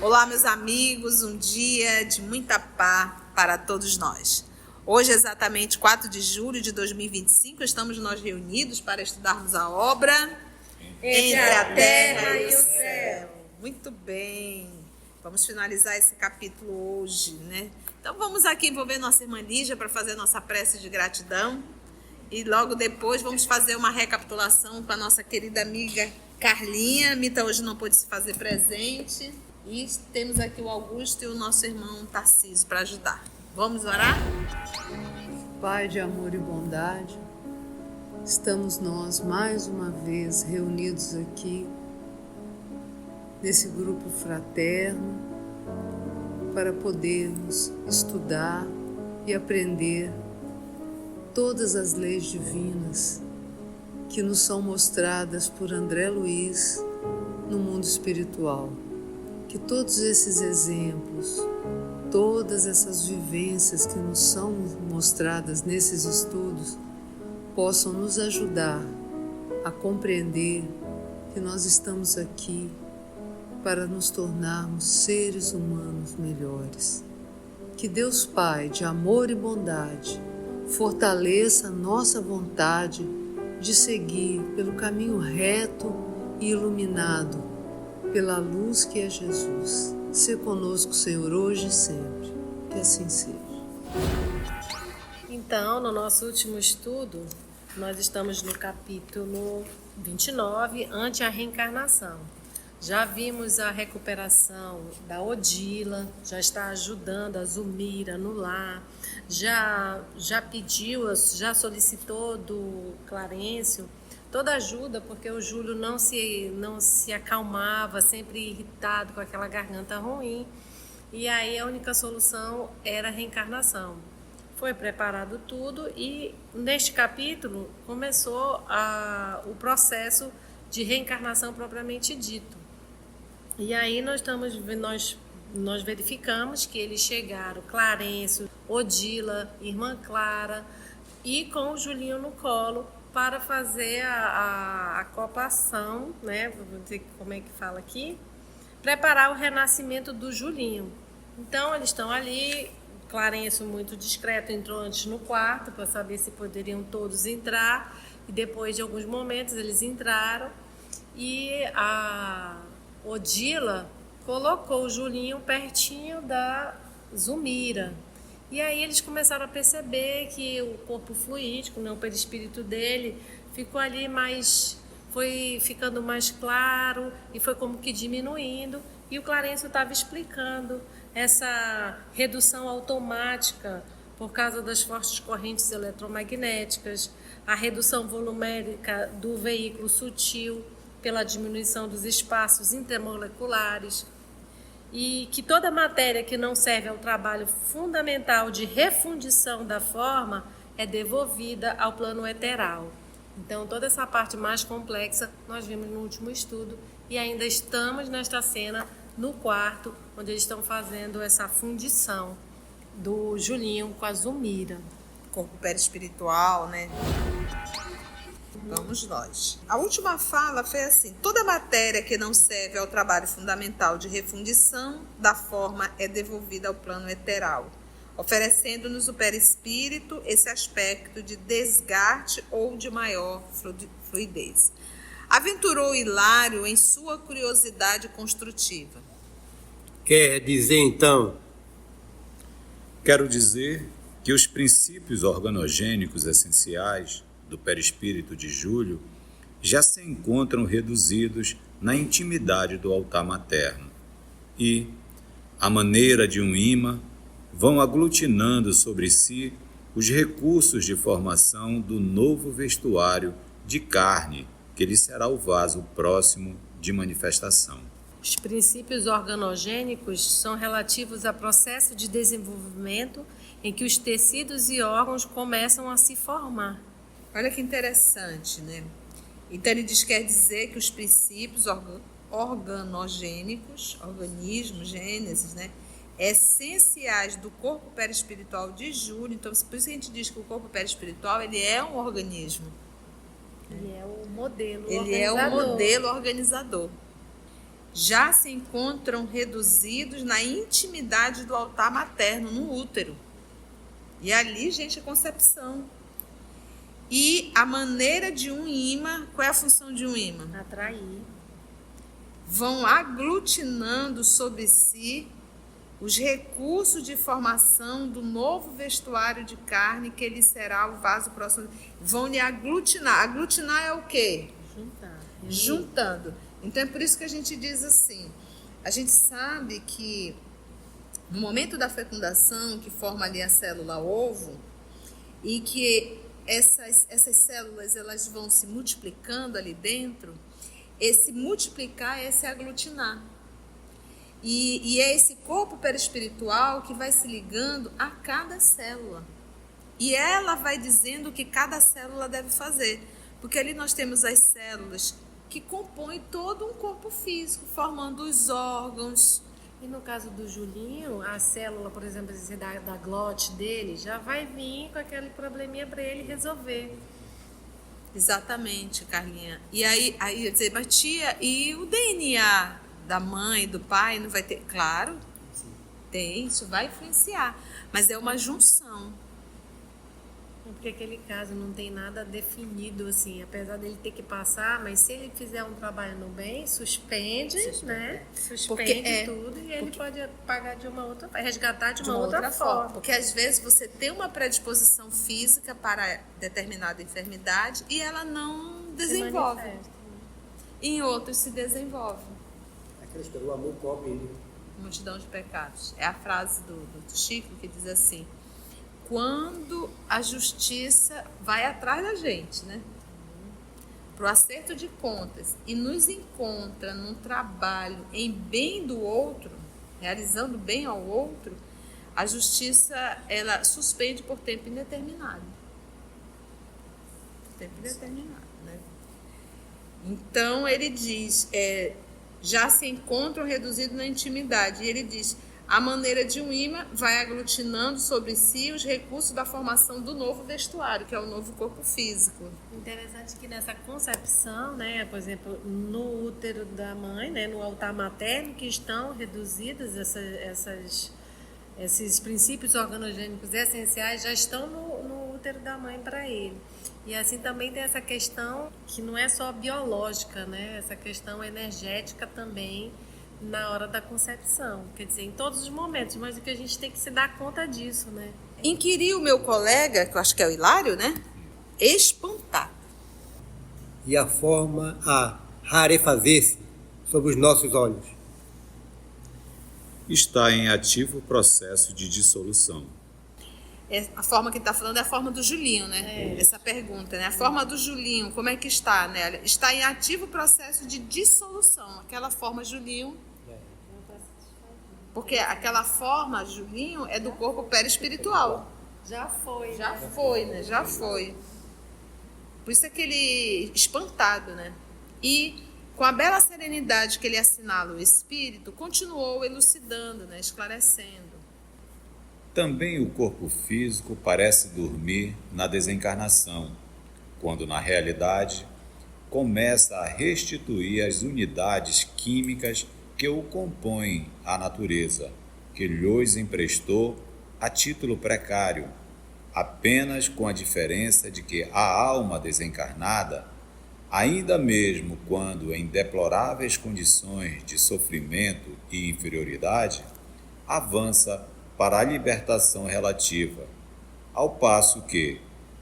Olá, meus amigos, um dia de muita paz para todos nós. Hoje, exatamente 4 de julho de 2025, estamos nós reunidos para estudarmos a obra Entre a Terra e o Céu. Muito bem, vamos finalizar esse capítulo hoje, né? Então vamos aqui envolver nossa irmã Lígia para fazer nossa prece de gratidão e logo depois vamos fazer uma recapitulação com a nossa querida amiga Carlinha. A Mita hoje não pôde se fazer presente. E temos aqui o Augusto e o nosso irmão Tarcísio para ajudar. Vamos orar? Pai de amor e bondade, estamos nós mais uma vez reunidos aqui nesse grupo fraterno para podermos estudar e aprender todas as leis divinas que nos são mostradas por André Luiz no mundo espiritual. Que todos esses exemplos, todas essas vivências que nos são mostradas nesses estudos possam nos ajudar a compreender que nós estamos aqui para nos tornarmos seres humanos melhores. Que Deus Pai, de amor e bondade, fortaleça a nossa vontade de seguir pelo caminho reto e iluminado pela luz que é Jesus. Se conosco, Senhor, hoje e sempre. Que assim seja. Então, no nosso último estudo, nós estamos no capítulo 29, ante a reencarnação. Já vimos a recuperação da Odila, já está ajudando a Zulmira no lar, já pediu, já solicitou do Clarencio toda ajuda, porque o Júlio não se acalmava, sempre irritado com aquela garganta ruim. E aí a única solução era a reencarnação. Foi preparado tudo e neste capítulo começou o processo de reencarnação propriamente dito. E aí nós verificamos que eles chegaram, Clarencio, Odila, irmã Clara, e com o Julinho no colo, para fazer a acoplação, né? Vou dizer como é que fala aqui, preparar o renascimento do Julinho. Então eles estão ali, Clarencio muito discreto entrou antes no quarto para saber se poderiam todos entrar, e depois de alguns momentos eles entraram e a Odila colocou o Julinho pertinho da Zulmira. E aí eles começaram a perceber que o corpo fluídico, né, o perispírito dele, ficou ali foi ficando mais claro e foi como que diminuindo. E o Clarencio estava explicando essa redução automática por causa das fortes correntes eletromagnéticas, a redução volumérica do veículo sutil pela diminuição dos espaços intermoleculares, e que toda matéria que não serve ao trabalho fundamental de refundição da forma é devolvida ao plano eteral. Então, toda essa parte mais complexa nós vimos no último estudo e ainda estamos nesta cena no quarto, onde eles estão fazendo essa fundição do Julinho com a Zulmira. Corpo perispiritual, né? Vamos nós. A última fala foi assim: toda matéria que não serve ao trabalho fundamental de refundição da forma é devolvida ao plano eteral, oferecendo-nos o perispírito esse aspecto de desgaste ou de maior fluidez. Aventurou Hilário em sua curiosidade construtiva. Quer dizer, então? Quero dizer que os princípios organogênicos essenciais do perispírito de Júlio já se encontram reduzidos na intimidade do altar materno e, à maneira de um imã, vão aglutinando sobre si os recursos de formação do novo vestuário de carne que lhe será o vaso próximo de manifestação. Os princípios organogênicos são relativos a processo de desenvolvimento em que os tecidos e órgãos começam a se formar. Olha que interessante, né? Então ele quer dizer que os princípios organogênicos, organismos, gênesis, né? Essenciais do corpo perispiritual de Júlio. Então, por isso que a gente diz que o corpo perispiritual ele é um organismo. Ele é o modelo organizador. Ele é o modelo organizador. já se encontram reduzidos na intimidade do altar materno, no útero. E ali, gente, é concepção. E a maneira de um ímã, qual é a função de um ímã? Atrair. Vão aglutinando sobre si os recursos de formação do novo vestuário de carne que lhe será o vaso próximo. Vão lhe aglutinar. Aglutinar é o quê? Juntar. Juntando. Então é por isso que a gente diz assim, a gente sabe que no momento da fecundação, que forma ali a célula ovo, e que essas células elas vão se multiplicando ali dentro, esse multiplicar é esse aglutinar. E é esse corpo perispiritual que vai se ligando a cada célula. E ela vai dizendo o que cada célula deve fazer. Porque ali nós temos as células que compõem todo um corpo físico, formando os órgãos. E no caso do Julinho, a célula, por exemplo, da glote dele, já vai vir com aquele probleminha para ele resolver. Exatamente, Carlinha. E aí eu dizer, mas tia, e o DNA da mãe, do pai, não vai ter? Claro, tem, isso vai influenciar. Mas é uma junção. Porque aquele caso não tem nada definido, assim, apesar dele ter que passar, mas se ele fizer um trabalho no bem, suspende, né? Suspende tudo e ele pode pagar de uma outra, resgatar de uma outra forma. Porque às vezes você tem uma predisposição física para determinada enfermidade e ela não desenvolve. Em outros se desenvolve. Aquela história, o amor cobre ele. Multidão de pecados. É a frase do Chico que diz assim: quando a justiça vai atrás da gente, né? Para o acerto de contas e nos encontra num trabalho em bem do outro, realizando bem ao outro, a justiça ela suspende por tempo indeterminado. Tempo indeterminado, né? Então ele diz, já se encontram reduzidos na intimidade. E ele diz: a maneira de um ímã vai aglutinando sobre si os recursos da formação do novo vestuário, que é o novo corpo físico. Interessante que nessa concepção, né, por exemplo, no útero da mãe, né, no altar materno, que estão reduzidos esses princípios organogênicos essenciais, já estão no útero da mãe para ele. E assim também tem essa questão que não é só biológica, né, essa questão energética também, na hora da concepção, quer dizer, em todos os momentos, mas o que a gente tem que se dar conta disso, né? Inquiriu o meu colega, que eu acho que é o Hilário, né? Espantado. E a forma a rarefazer-se sob os nossos olhos. Está em ativo processo de dissolução. A forma que ele está falando é a forma do Julinho, né? Essa pergunta, né? A forma do Julinho, como é que está, né? Está em ativo processo de dissolução. Aquela forma Julinho. Porque aquela forma Julinho é do corpo perispiritual. Já foi. Já foi, né? Já foi. Por isso aquele espantado, né? E com a bela serenidade que ele assinala o espírito, continuou elucidando, né? Esclarecendo. Também o corpo físico parece dormir na desencarnação, quando na realidade começa a restituir as unidades químicas que o compõem à natureza, que lhes emprestou a título precário, apenas com a diferença de que a alma desencarnada, ainda mesmo quando em deploráveis condições de sofrimento e inferioridade, avança para a libertação relativa, ao passo que,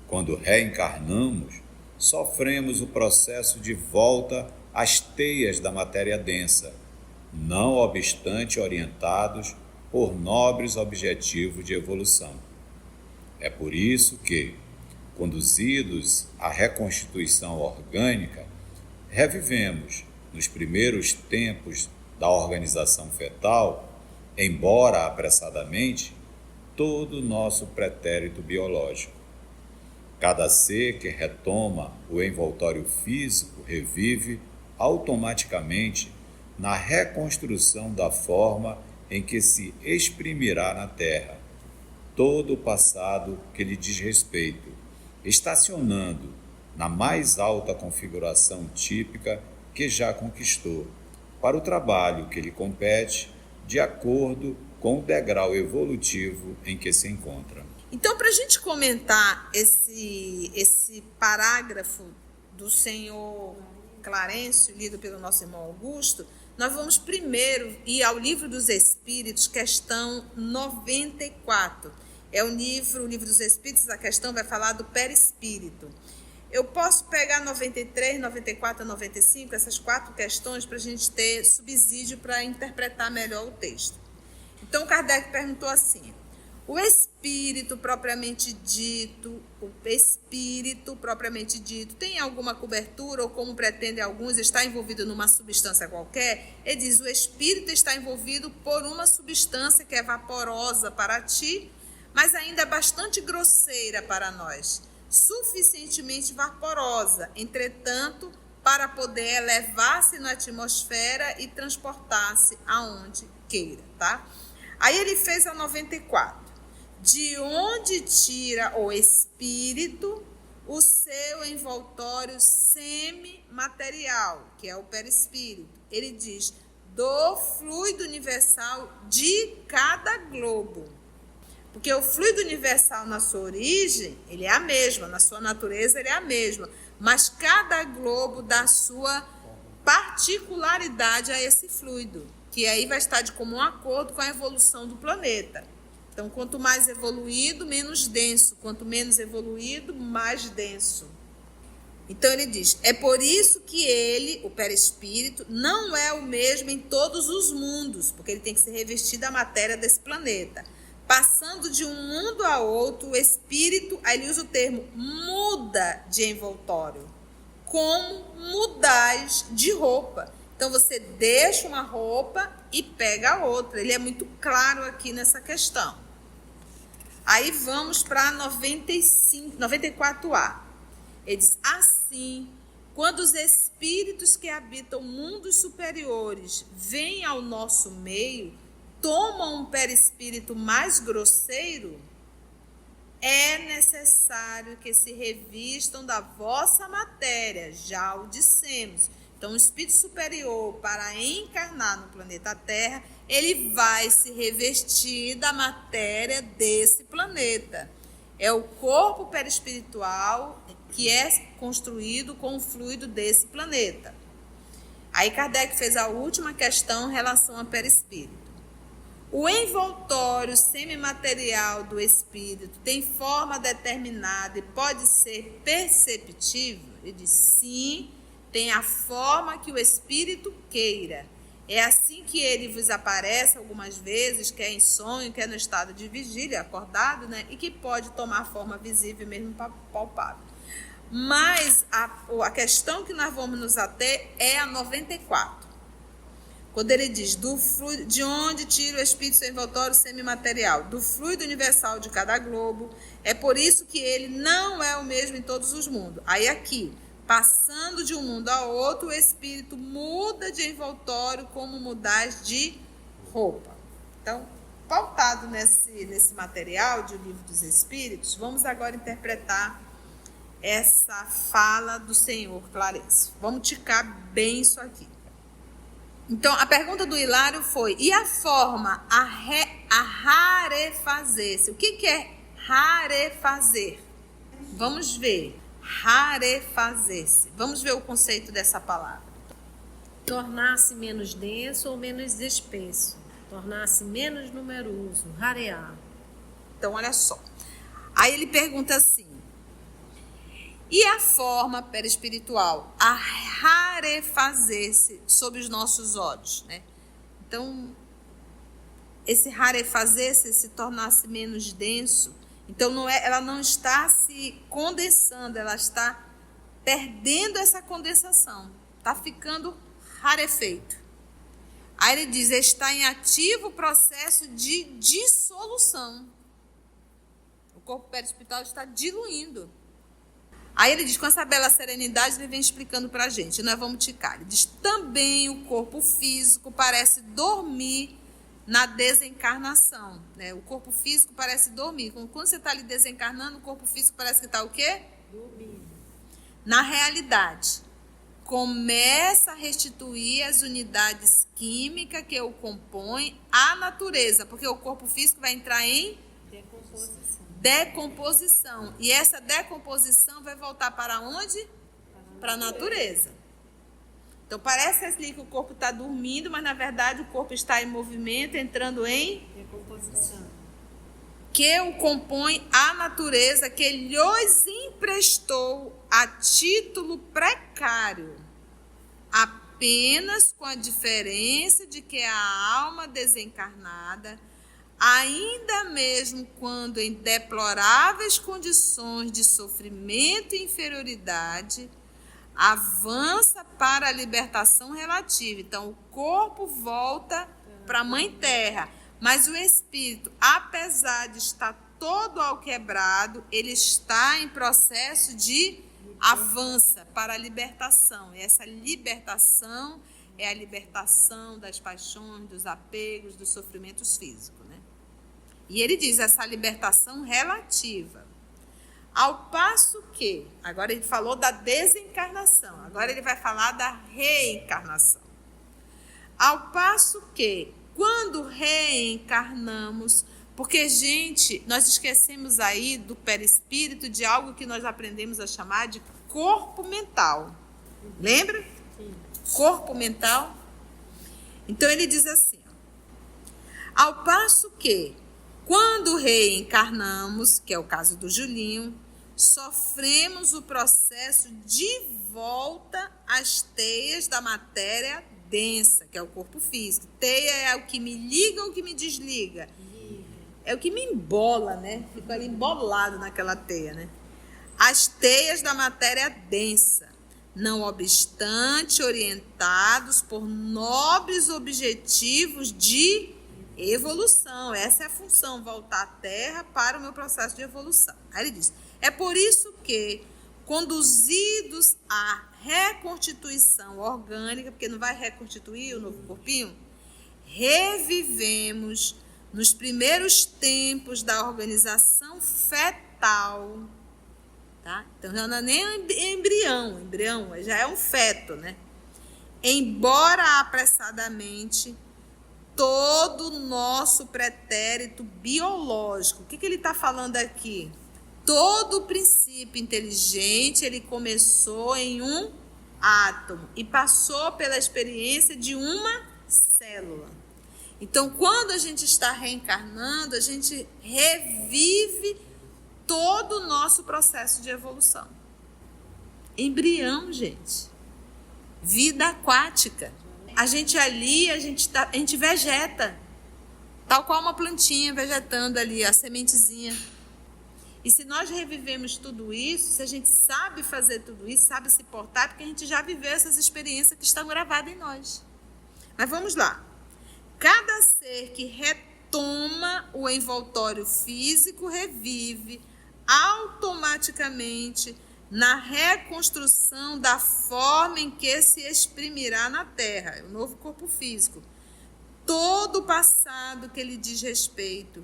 quando reencarnamos, sofremos o processo de volta às teias da matéria densa, não obstante orientados por nobres objetivos de evolução. É por isso que, conduzidos à reconstituição orgânica, revivemos, nos primeiros tempos da organização fetal, embora apressadamente, todo o nosso pretérito biológico. Cada ser que retoma o envoltório físico revive automaticamente na reconstrução da forma em que se exprimirá na Terra todo o passado que lhe diz respeito, estacionando na mais alta configuração típica que já conquistou, para o trabalho que lhe compete, de acordo com o degrau evolutivo em que se encontra. Então, para a gente comentar esse parágrafo do senhor Clarencio, lido pelo nosso irmão Augusto, nós vamos primeiro ir ao Livro dos Espíritos, questão 94. É o livro dos Espíritos, a questão vai falar do perispírito. Eu posso pegar 93, 94 e 95, essas 4 questões, para a gente ter subsídio para interpretar melhor o texto. Então, Kardec perguntou assim: o espírito propriamente dito, tem alguma cobertura ou, como pretendem alguns, está envolvido numa substância qualquer? Ele diz: o espírito está envolvido por uma substância que é vaporosa para ti, mas ainda bastante grosseira para nós, suficientemente vaporosa, entretanto, para poder elevar-se na atmosfera e transportar-se aonde queira, tá? Aí ele fez a 94. De onde tira o espírito o seu envoltório semimaterial, que é o perispírito? Ele diz: do fluido universal de cada globo. Porque o fluido universal, na sua origem, ele é a mesma, na sua natureza ele é a mesma, mas cada globo dá sua particularidade a esse fluido, que aí vai estar de comum acordo com a evolução do planeta. Então, quanto mais evoluído, menos denso. Quanto menos evoluído, mais denso. Então, ele diz: é por isso que ele, o perispírito, não é o mesmo em todos os mundos, porque ele tem que se revestir da matéria desse planeta. Passando de um mundo a outro, o espírito, aí ele usa o termo, muda de envoltório, como mudais de roupa. Então, você deixa uma roupa e pega outra. Ele é muito claro aqui nessa questão. Aí vamos para 94A. Ele diz: assim, quando os espíritos que habitam mundos superiores vêm ao nosso meio, tomam um perispírito mais grosseiro, é necessário que se revistam da vossa matéria, já o dissemos. Então, o espírito superior, para encarnar no planeta Terra, ele vai se revestir da matéria desse planeta. É o corpo perispiritual que é construído com o fluido desse planeta. Aí Kardec fez a última questão em relação ao perispírito. O envoltório semimaterial do espírito tem forma determinada e pode ser perceptível? Ele diz: sim, tem a forma que o espírito queira. É assim que ele vos aparece algumas vezes, quer em sonho, quer no estado de vigília, acordado, né? E que pode tomar forma visível mesmo palpável. Mas a questão que nós vamos nos ater é a 94. Quando ele diz: do fluido, de onde tira o espírito seu envoltório semimaterial? Do fluido universal de cada globo. É por isso que ele não é o mesmo em todos os mundos. Aí aqui, passando de um mundo a outro, o espírito muda de envoltório como mudais de roupa. Então, pautado nesse material de O Livro dos Espíritos, vamos agora interpretar essa fala do senhor Clarencio. Vamos ticar bem isso aqui. Então, a pergunta do Hilário foi: e a forma a rarefazer-se? O que é rarefazer? Vamos ver. Rarefazer-se. Vamos ver o conceito dessa palavra. Tornar-se menos denso ou menos espesso. Tornar-se menos numeroso. Rarear. Então, olha só. Aí ele pergunta assim: e a forma perispiritual a rarefazer-se sob os nossos olhos, né? Então, esse rarefazer-se, se tornar-se menos denso, então ela não está se condensando, ela está perdendo essa condensação, está ficando rarefeito. Aí ele diz: está em ativo processo de dissolução. O corpo perispiritual está diluindo. Aí ele diz, com essa bela serenidade, ele vem explicando para a gente. Nós vamos ticar. Ele diz: também o corpo físico parece dormir na desencarnação. Né? O corpo físico parece dormir. Quando você está ali desencarnando, o corpo físico parece que está o quê? Dormindo. Na realidade, começa a restituir as unidades químicas que o compõem à natureza, porque o corpo físico vai entrar em decomposição. E essa decomposição vai voltar para onde? Para a natureza. Então parece ali que o corpo está dormindo, mas na verdade o corpo está em movimento, entrando em Decomposição. que o compõe a natureza que lhes emprestou a título precário, apenas com a diferença de que a alma desencarnada, ainda mesmo quando em deploráveis condições de sofrimento e inferioridade, avança para a libertação relativa. Então, o corpo volta para a Mãe Terra, mas o espírito, apesar de estar todo alquebrado, ele está em processo de avança para a libertação. E essa libertação é a libertação das paixões, dos apegos, dos sofrimentos físicos, né? E ele diz essa libertação relativa. Ao passo que, agora ele falou da desencarnação, agora ele vai falar da reencarnação. Ao passo que, quando reencarnamos, porque, gente, nós esquecemos aí do perispírito de algo que nós aprendemos a chamar de corpo mental. Lembra? Sim. Corpo mental. Então ele diz assim, ó, ao passo que, quando reencarnamos, que é o caso do Julinho, sofremos o processo de volta às teias da matéria densa, que é o corpo físico. Teia é o que me liga ou que me desliga? É o que me embola, né? Fico ali embolado naquela teia, né? As teias da matéria densa, não obstante orientados por nobres objetivos de evolução. Essa é a função, voltar à Terra para o meu processo de evolução. Aí ele diz, é por isso que, conduzidos à reconstituição orgânica, porque não vai reconstituir o novo corpinho, revivemos nos primeiros tempos da organização fetal, tá? Então já não é nem embrião já é um feto, né? Embora apressadamente, todo o nosso pretérito biológico. O que ele está falando aqui? Todo o princípio inteligente, ele começou em um átomo e passou pela experiência de uma célula. Então, quando a gente está reencarnando, a gente revive todo o nosso processo de evolução. Embrião, gente. Vida aquática. A gente ali, a gente vegeta. Tal qual uma plantinha vegetando ali, a sementezinha. E se nós revivemos tudo isso, se a gente sabe fazer tudo isso, sabe se portar, porque a gente já viveu essas experiências que estão gravadas em nós. Mas vamos lá. Cada ser que retoma o envoltório físico revive automaticamente na reconstrução da forma em que se exprimirá na Terra, o novo corpo físico. Todo o passado que lhe diz respeito,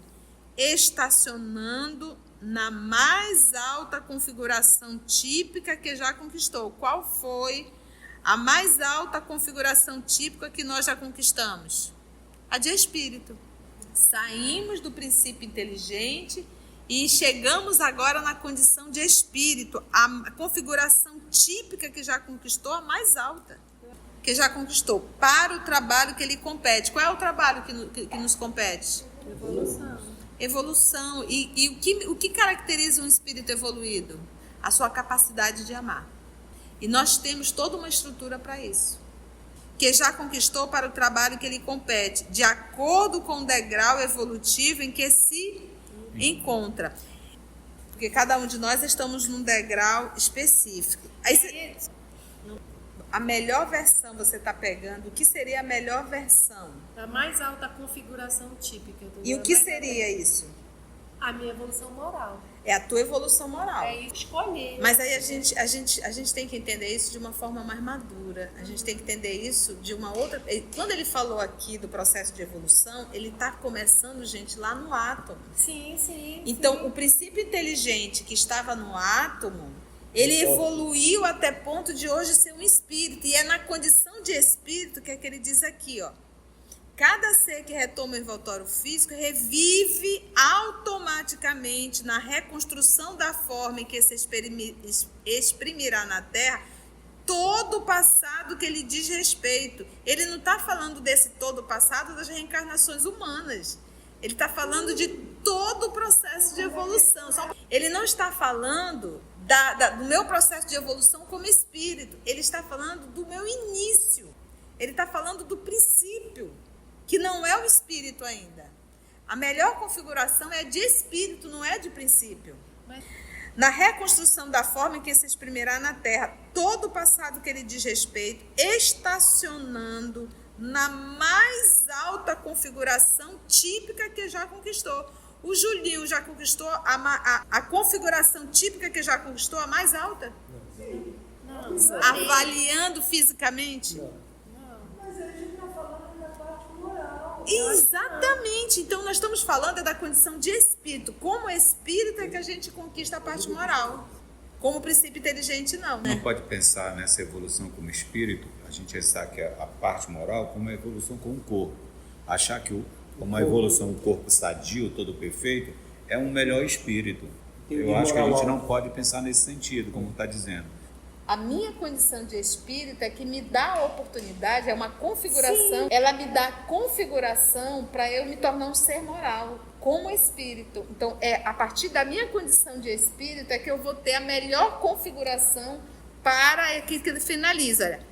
estacionando na mais alta configuração típica que já conquistou. Qual foi a mais alta configuração típica que nós já conquistamos? A de espírito. Saímos do princípio inteligente e chegamos agora na condição de espírito, a configuração típica que já conquistou, a mais alta, que já conquistou, para o trabalho que lhe compete. Qual é o trabalho que nos compete? Evolução. E o que caracteriza um espírito evoluído? A sua capacidade de amar. E nós temos toda uma estrutura para isso, que já conquistou para o trabalho que lhe compete, de acordo com o degrau evolutivo em que se encontra. Porque cada um de nós estamos num degrau específico. Aí a melhor versão você está pegando, o que seria a melhor versão? A mais alta configuração típica. E o que seria isso? A minha evolução moral. É a tua evolução moral. É escolher. Mas aí a gente tem que entender isso de uma forma mais madura. A gente tem que entender isso de uma outra... Quando ele falou aqui do processo de evolução, ele está começando, gente, lá no átomo. Sim. Então, o princípio inteligente que estava no átomo, Ele evoluiu até ponto de hoje ser um espírito. E é na condição de espírito que ele diz aqui, ó. Cada ser que retoma o envoltório físico revive automaticamente na reconstrução da forma em que se exprimirá na Terra todo o passado que lhe diz respeito. Ele não está falando desse todo o passado das reencarnações humanas. Ele está falando de todo o processo de evolução. Ele não está falando do meu processo de evolução como espírito. Ele está falando do meu início. Ele está falando do princípio, que não é o espírito ainda. A melhor configuração é de espírito, não é de princípio. Na reconstrução da forma em que se exprimirá na Terra todo o passado que ele diz respeito, estacionando na mais alta configuração típica que já conquistou. O Julinho já conquistou a configuração típica que já conquistou, a mais alta? Não. Avaliando fisicamente? Mas a gente está falando da parte moral. Exatamente. Então, nós estamos falando da condição de espírito. Como espírito é que a gente conquista a parte moral. Como princípio inteligente, não. Não pode pensar nessa evolução como espírito, a gente achar que a parte moral como uma evolução com o corpo. Achar que uma evolução, o corpo sadio, todo perfeito, é um melhor espírito. Eu acho que a gente não pode pensar nesse sentido, como está dizendo. A minha condição de espírito é que me dá a oportunidade, é uma configuração, ela me dá configuração para eu me tornar um ser moral, como espírito. Então, a partir da minha condição de espírito é que eu vou ter a melhor configuração para que ele finaliza, olha,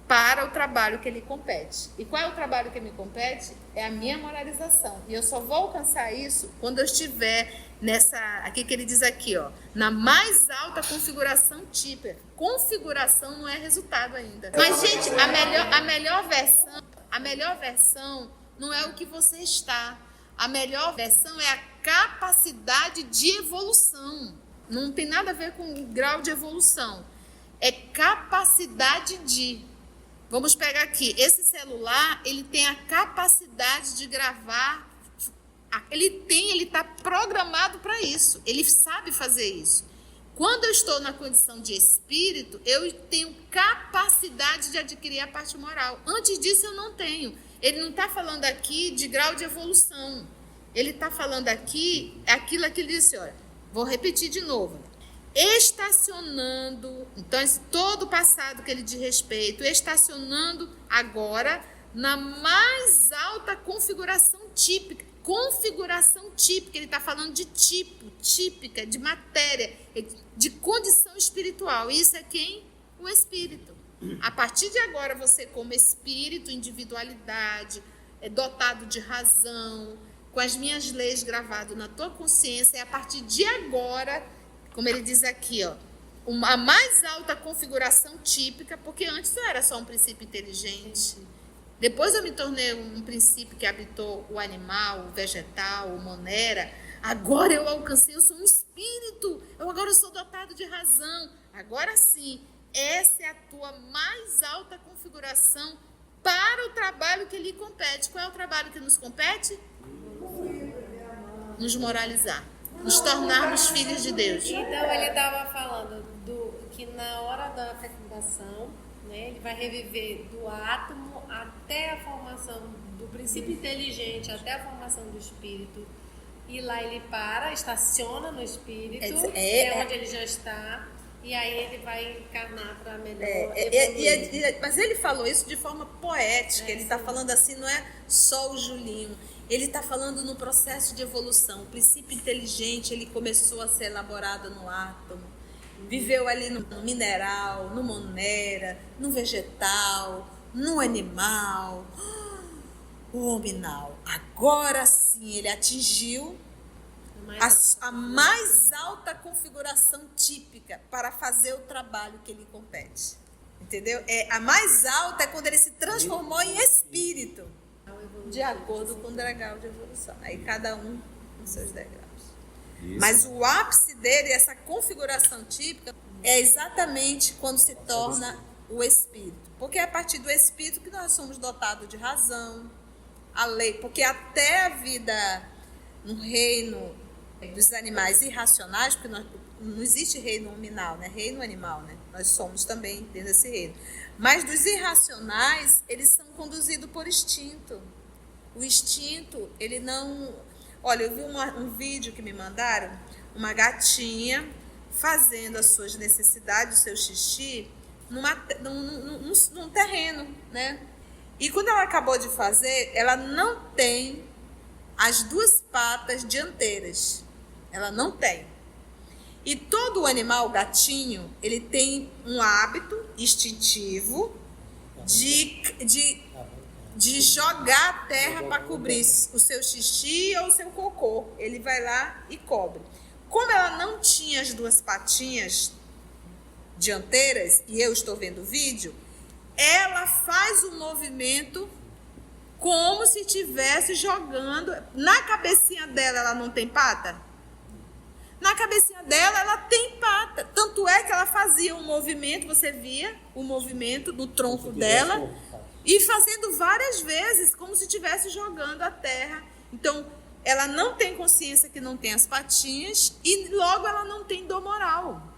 para o trabalho que lhe compete. E qual é o trabalho que me compete? É a minha moralização. E eu só vou alcançar isso quando eu estiver nessa, aqui que ele diz aqui, ó, na mais alta configuração típica. Configuração não é resultado ainda. Mas, gente, a melhor versão não é o que você está. A melhor versão é a capacidade de evolução. Não tem nada a ver com o grau de evolução. É capacidade de... Vamos pegar aqui, esse celular, ele tem a capacidade de gravar, ele está programado para isso, ele sabe fazer isso. Quando eu estou na condição de espírito, eu tenho capacidade de adquirir a parte moral. Antes disso, eu não tenho. Ele não está falando aqui de grau de evolução, ele está falando aqui, aquilo que ele disse, olha, vou repetir de novo. Estacionando, então todo o passado que ele diz respeito, estacionando agora na mais alta configuração típica. Configuração típica, ele está falando de tipo, típica, de matéria, de condição espiritual. Isso é quem? O espírito. A partir de agora, você como espírito, individualidade, dotado de razão, com as minhas leis gravadas na tua consciência, é a partir de agora... Como ele diz aqui, ó, a mais alta configuração típica, porque antes eu era só um princípio inteligente. Depois eu me tornei um princípio que habitou o animal, o vegetal, o monera. Agora eu alcancei, eu sou um espírito. Agora eu sou dotado de razão. Agora sim, essa é a tua mais alta configuração para o trabalho que lhe compete. Qual é o trabalho que nos compete? Nos moralizar. Nos tornarmos filhos de Deus. Então ele estava falando que na hora da fecundação, né, ele vai reviver do átomo até a formação do princípio inteligente, até a formação do espírito. E lá ele estaciona no espírito, é onde ele já está. E aí ele vai encarnar para melhor mas ele falou isso de forma poética. Ele está falando assim, não é só o Julinho. Ele está falando no processo de evolução. O princípio inteligente, ele começou a ser elaborado no átomo. Viveu ali no mineral, no monera, no vegetal, no animal, o hominal. Agora sim, ele atingiu a mais alta configuração típica para fazer o trabalho que lhe compete. Entendeu? A mais alta é quando ele se transformou em espírito. De acordo com o degrau de evolução. Aí cada um com seus degraus. Isso. Mas o ápice dele, essa configuração típica, é exatamente quando se torna o espírito. Porque é a partir do espírito que nós somos dotados de razão, a lei. Porque até a vida no reino dos animais irracionais, porque não existe reino nominal, né? Reino animal, né? Nós somos também dentro desse reino. Mas dos irracionais, eles são conduzidos por instinto. O instinto, ele não... Olha, eu vi um vídeo que me mandaram, uma gatinha fazendo as suas necessidades, o seu xixi, num terreno, né? E quando ela acabou de fazer, ela não tem as duas patas dianteiras. Ela não tem. E todo animal, gatinho, ele tem um hábito instintivo de jogar a terra para cobrir o seu xixi ou o seu cocô. Ele vai lá e cobre. Como ela não tinha as duas patinhas dianteiras, e eu estou vendo o vídeo, ela faz o movimento como se estivesse jogando. Na cabecinha dela, ela não tem pata? Na cabecinha dela, ela tem pata. Tanto é que ela fazia um movimento, você via o movimento do tronco dela, e fazendo várias vezes, como se estivesse jogando a terra. Então, ela não tem consciência que não tem as patinhas, e logo ela não tem dor moral.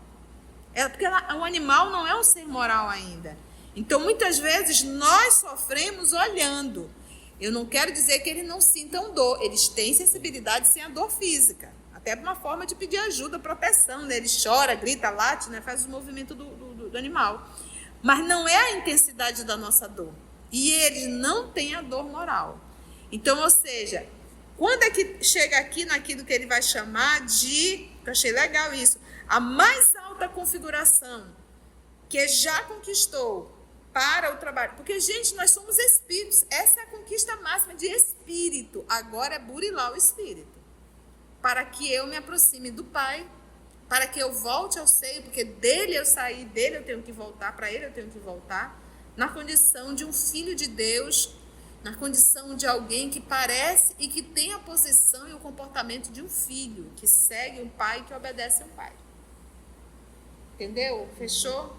Porque o animal não é um ser moral ainda. Então, muitas vezes, nós sofremos olhando. Eu não quero dizer que eles não sintam dor. Eles têm sensibilidade sem a dor física. Até uma forma de pedir ajuda, proteção, né? Ele chora, grita, late, né? Faz o movimento do animal. Mas não é a intensidade da nossa dor. E eles não têm a dor moral. Então, ou seja, quando é que chega aqui naquilo que ele vai chamar de... Eu achei legal isso. A mais alta configuração que já conquistou para o trabalho. Porque, gente, nós somos espíritos. Essa é a conquista máxima de espírito. Agora é burilar o espírito. Para que eu me aproxime do Pai, para que eu volte ao seio, porque dele eu saí, dele eu tenho que voltar, para ele eu tenho que voltar, na condição de um filho de Deus, na condição de alguém que parece e que tem a posição e o comportamento de um filho, que segue um pai, que obedece um pai. Entendeu? Fechou?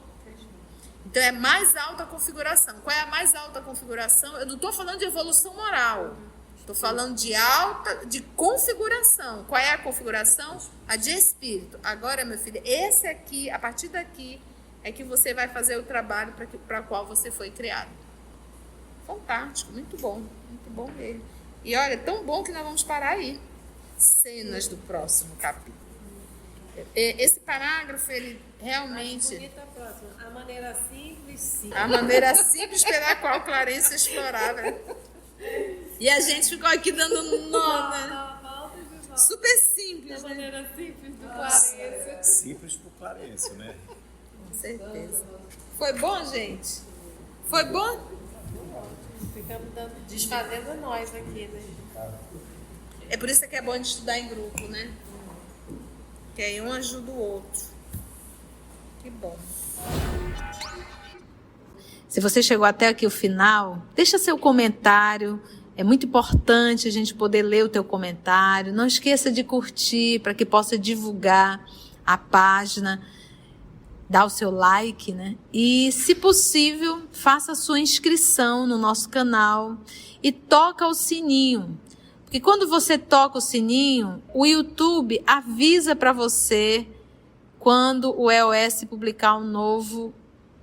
Então é mais alta configuração. Qual é a mais alta configuração? Eu não estou falando de evolução moral. Estou falando de configuração. Qual é a configuração? A de espírito. Agora, meu filho, esse aqui, a partir daqui, é que você vai fazer o trabalho para o qual você foi criado. Fantástico, muito bom mesmo. E olha, tão bom que nós vamos parar aí. Cenas do próximo capítulo. Esse parágrafo, ele realmente... Bonita a próxima. A maneira simples, A maneira simples pela qual Clarence explorava. E a gente ficou aqui dando nó, né? Super simples, A né? maneira simples do Clarence. Simples por Clarence, né? Com certeza. Foi bom, gente? Foi bom? Ficamos desfazendo nós aqui, né? É por isso que é bom de estudar em grupo, né? Que aí um ajuda o outro. Que bom. Se você chegou até aqui o final, deixa seu comentário. É muito importante a gente poder ler o teu comentário. Não esqueça de curtir para que possa divulgar a página. Dá o seu like, né? E, se possível, faça a sua inscrição no nosso canal e toca o sininho. Porque quando você toca o sininho, o YouTube avisa para você quando o EOS publicar um novo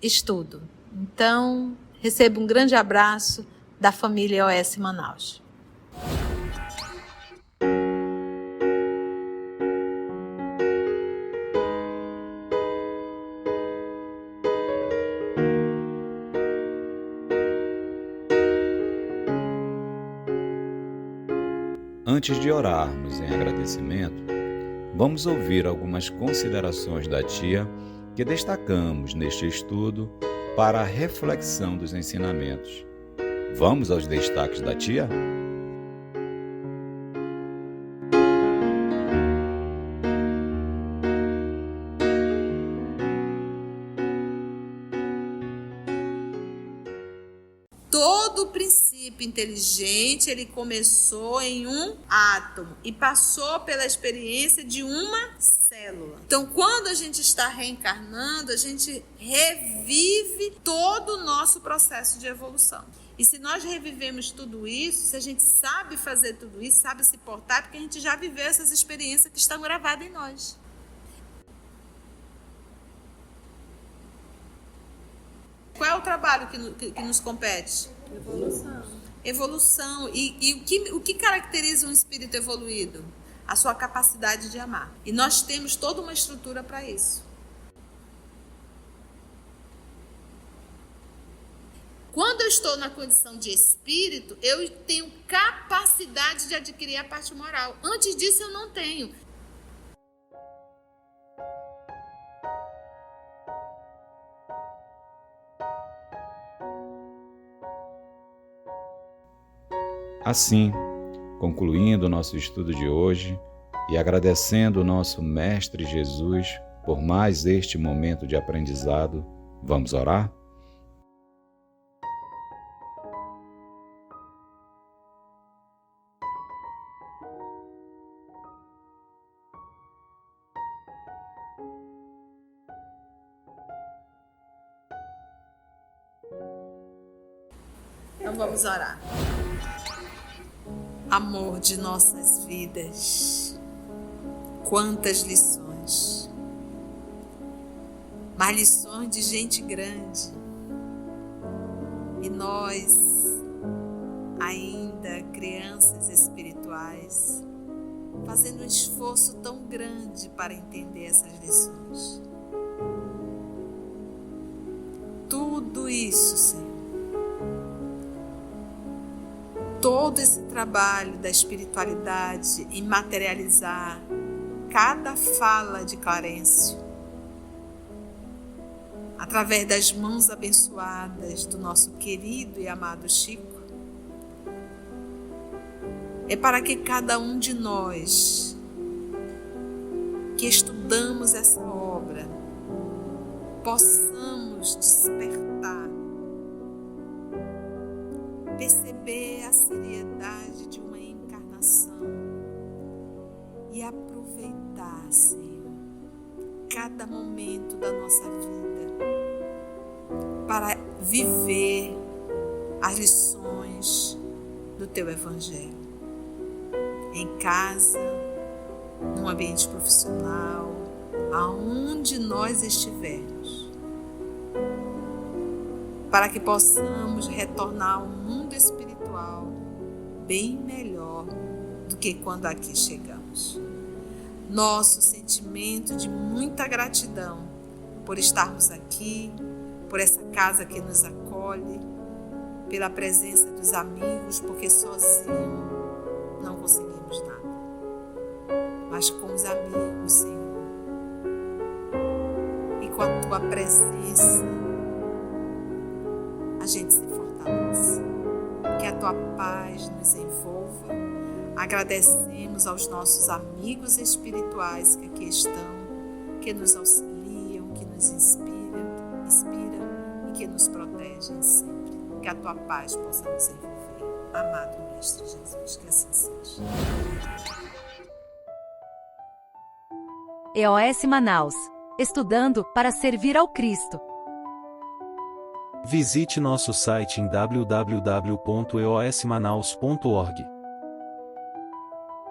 estudo. Então, receba um grande abraço da família EOS Manaus. Antes de orarmos em agradecimento, vamos ouvir algumas considerações da tia que destacamos neste estudo para a reflexão dos ensinamentos. Vamos aos destaques da tia? Todo princípio inteligente, ele começou em um átomo e passou pela experiência de uma célula. Então, quando a gente está reencarnando, a gente revive todo o nosso processo de evolução. E se nós revivemos tudo isso, se a gente sabe fazer tudo isso, sabe se portar, porque a gente já viveu essas experiências que estão gravadas em nós. qual é o trabalho que nos compete? Evolução. E o que caracteriza um espírito evoluído? A sua capacidade de amar. E nós temos toda uma estrutura para isso. Quando eu estou na condição de espírito, eu tenho capacidade de adquirir a parte moral. Antes disso, eu não tenho. Assim, concluindo o nosso estudo de hoje e agradecendo o nosso Mestre Jesus por mais este momento de aprendizado, vamos orar? Então vamos orar. Amor de nossas vidas, quantas lições, mas lições de gente grande, e nós, ainda crianças espirituais, fazendo um esforço tão grande para entender essas lições. Tudo isso, Senhor, todo esse trabalho da espiritualidade em materializar cada fala de Clarencio, através das mãos abençoadas do nosso querido e amado Chico, é para que cada um de nós que estudamos essa obra possamos despertar, perceber a seriedade de uma encarnação e aproveitar, Senhor, cada momento da nossa vida para viver as lições do Teu Evangelho. Em casa, num ambiente profissional, aonde nós estivermos, para que possamos retornar ao mundo espiritual bem melhor do que quando aqui chegamos. Nosso sentimento de muita gratidão por estarmos aqui, por essa casa que nos acolhe, pela presença dos amigos, porque sozinho não conseguimos nada. Mas com os amigos, Senhor, e com a Tua presença, a gente se fortalece. Que a Tua paz nos envolva. Agradecemos aos nossos amigos espirituais que aqui estão, que nos auxiliam, que nos inspiram e que nos protegem sempre. Que a Tua paz possa nos envolver. Amado Mestre Jesus, que assim seja. EOS Manaus. Estudando para servir ao Cristo. Visite nosso site em www.eosmanaus.org.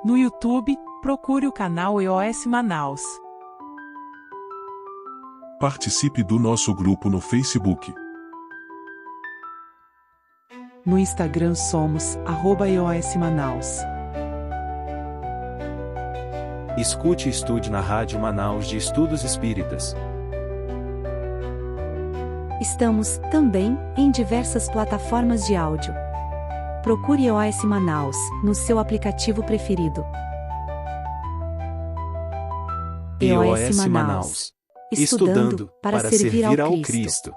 No YouTube, procure o canal EOS Manaus. Participe do nosso grupo no Facebook. No Instagram somos @EOS Manaus. Escute e estude na Rádio Manaus de Estudos Espíritas. Estamos, também, em diversas plataformas de áudio. Procure EOS Manaus, no seu aplicativo preferido. EOS Manaus. Estudando para servir ao Cristo.